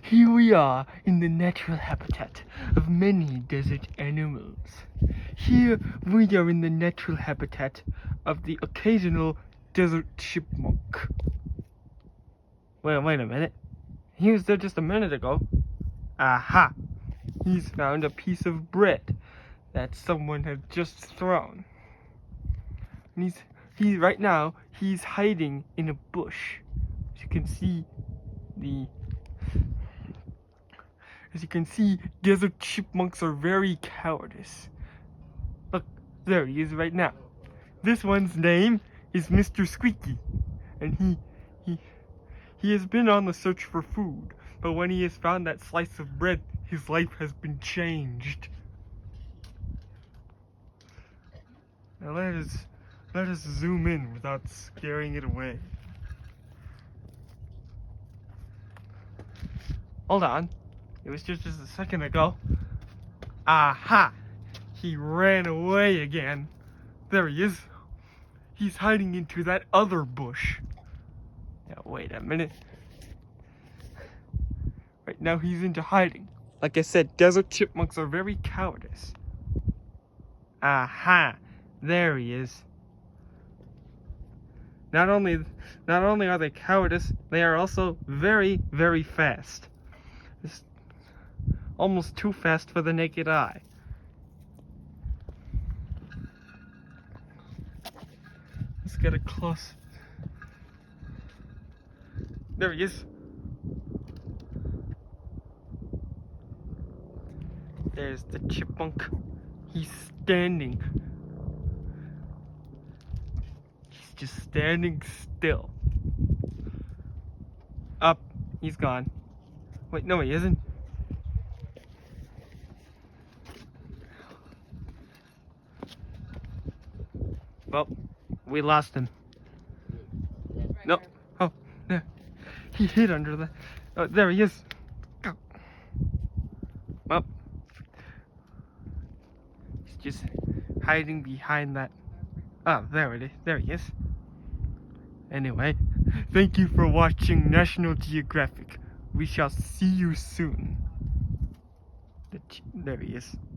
Here we are in the natural habitat of many desert animals. Here we are in the natural habitat of the occasional desert chipmunk. Wait a minute. He was there just a minute ago. Aha! He's found a piece of bread that someone had just thrown. And right now he's hiding in a bush. As you can see, desert chipmunks are very cowardice. Look, there he is right now. This one's name is Mr. Squeaky, and he has been on the search for food, but when he has found that slice of bread, his life has been changed. Now let us zoom in without scaring it away. Hold on. It was just a second ago. Aha! He ran away again. There he is. He's hiding into that other bush. Now wait a minute. Right now he's into hiding. Like I said, desert chipmunks are very cowardice. Aha! There he is. Not only are they cowardice, they are also very, very fast. It's almost too fast for the naked eye. Let's get a close. There he is. There's the chipmunk. He's standing. He's just standing still. Up. He's gone. Wait, no, he isn't. Well, we lost him. Nope. Oh, there. He hid under the... Oh, there he is. Go. Well, he's just hiding behind that... Oh, there it is. There he is. Anyway, thank you for watching National Geographic. We shall see you soon. There he is.